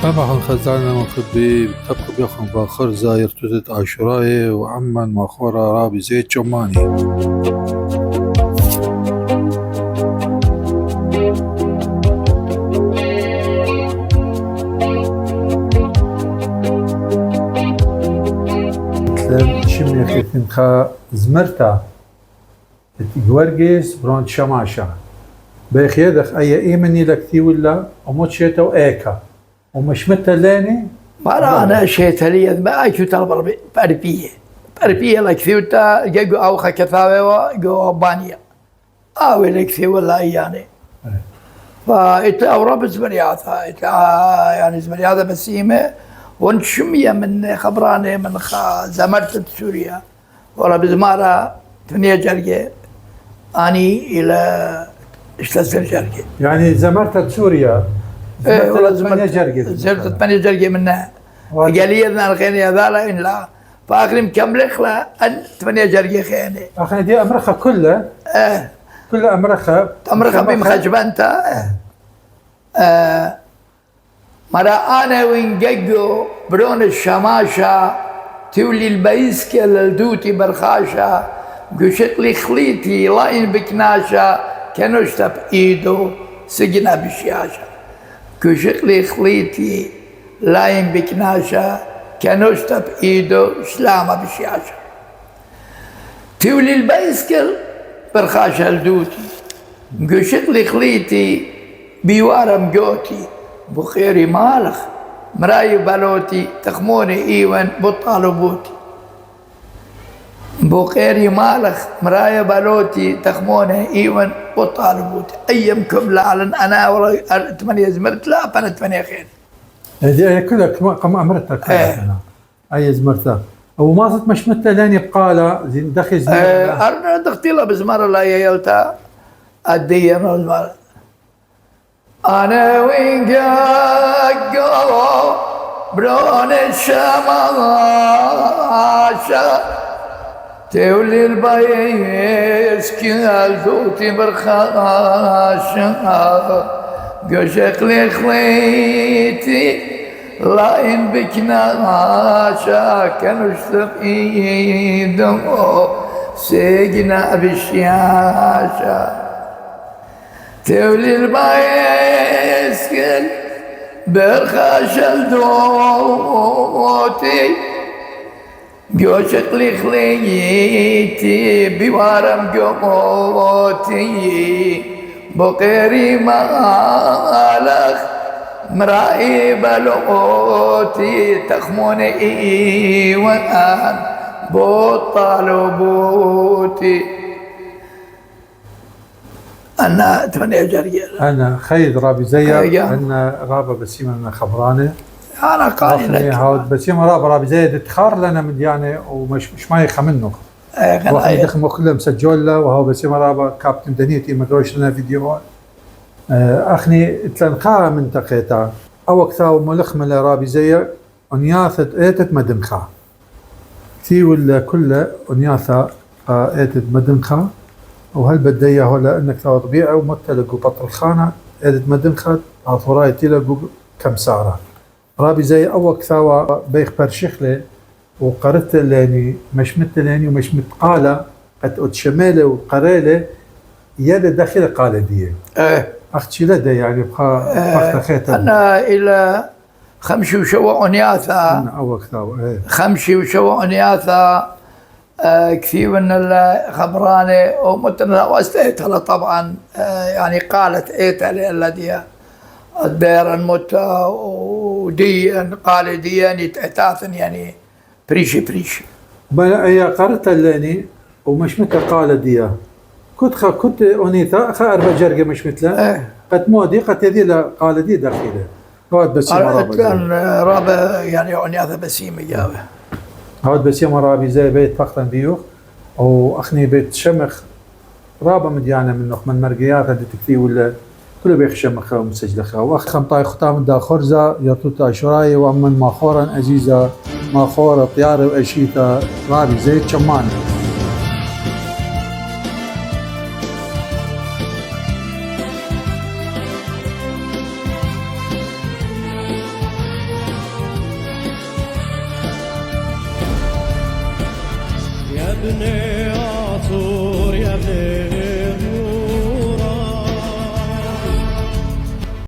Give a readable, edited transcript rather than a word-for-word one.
طبعا خزعنا مخبي بتبقى بيخن باخر زاير توتت عاشوراي وعمن ماخورة رابي زيت جماني شمي خيثن خا زمرتا تجورجيس برونت شماشا بيخيدخ اي ايمني لكتي ولا وموتشيتا وايكا ومش متلاني مرة أنا شيتالية ما أكيد طلب باربية لكثيوتا جاكو أوخا كثاوة جو بانيا لكثي ولا يعني فإت أورب زمرياثا يعني زمرياثا بسيمة ونشمية من خبراني من زمرت سوريا ولا بزمارة ثنية جرجة أني إلى اشتسل جرجة يعني زمرت سوريا زمرت 8 جرجة منها قالينا الخيني هذا إن لا فآخر مكمل خلا أن 8 جرجة خيني أخي دي أمرخة كلها كلها أمرخة بمخجبانتا مرا أنا وين جاجو برون الشماشة تولي البيسكة للدوتي برخاشة قشت لي خليتي لاين بكناشة كنشتب إيدو سجنا بشياشة قشت لي خليتي لاين بكناشة كنشتب إيدو شلامة بشياشة تولي البيسكة برخاشة لدوتي قشت لي خليتي بيوارم جوتي بخيري مالخ مراي بالوتي تخموني ايوان بطالو بوتي بخيري مالخ مراي بالوتي تخموني ايوان بطالو بوتي ايامكم لعلن انا ورا 8 زمرت لا فانا 8 خير هذه كلها كما امرتك انا اي زمرتها او ما صرت مش متلاني بقاله زين دخل زمرتها ارنا دختي له بزمر لا يلتا ادي انا زمر أنا وين جاكو برون الشماشة تولي البايس كيال دوتي برخاشة قشق لي خليتي لاين بكناشة كنشتب ايدو سجنا بالشاشة تولي البايسكل برخاش الدوتي جوشق لي خليتي بوارم جوتي بقيري مالخ مرائي بلوتي تخموني ايوان بطالو بوتي أنا 8 جرجة أنا خيد رابي زيك أنا رابا بسيمة من خبرانة أنا قال لك هاود بسيمة رابي زيك تخار لنا من يعني ومش ما يخ منه واحد يدخل كله مسجل له وهو بسيمة رابا كابتن دنيتي مدروش لنا فيديوهات أخني تلنخا منطقتها أو كثاو ملخ من رابي زيك أنياثة إيتت مدنخا تي ولا كله أنياثة إيتت مدنخا وهل بدي هلا انك ثوا طبيعه ومتلقوا بطل خانه ادت مدنخت عطوراي تلقوا كم سعره رابي زي اول ثوا بيخ برشخله وقرت لاني مش متلاني ومش متقاله قد شماله وقراله يد داخل قاله دي اختي لدى يعني بقى انا الى خمشي وشوا انياثا انا اول ثوا خمشي وشوا انياثا كثير من الخبرانة ومتنا واستيتها طبعا يعني قالت ايتها الذي الدير الموتى وديا قال ديا يتعثن يعني بريشي هي قرت لاني ومش مثل قال ديا كنت انيثا خا 4 جرجه مش مثله قد مودي قد هذه قال دي داخله هاد بس رابع يعني انيثا بسيمه جابه هاد بسيمة رابي زي بيت فقطا بيوخ وأخني بيت شمخ رابا مديانة منه من مرقيات هدي تكتي ولا كله بيخ شمخ ومسجلخ وأخ خمطاي ختام دا خرزة يطوتا شراي وأمن ماخورا عزيزة ماخورة طيارة وأشيتا رابي زي شماني ابني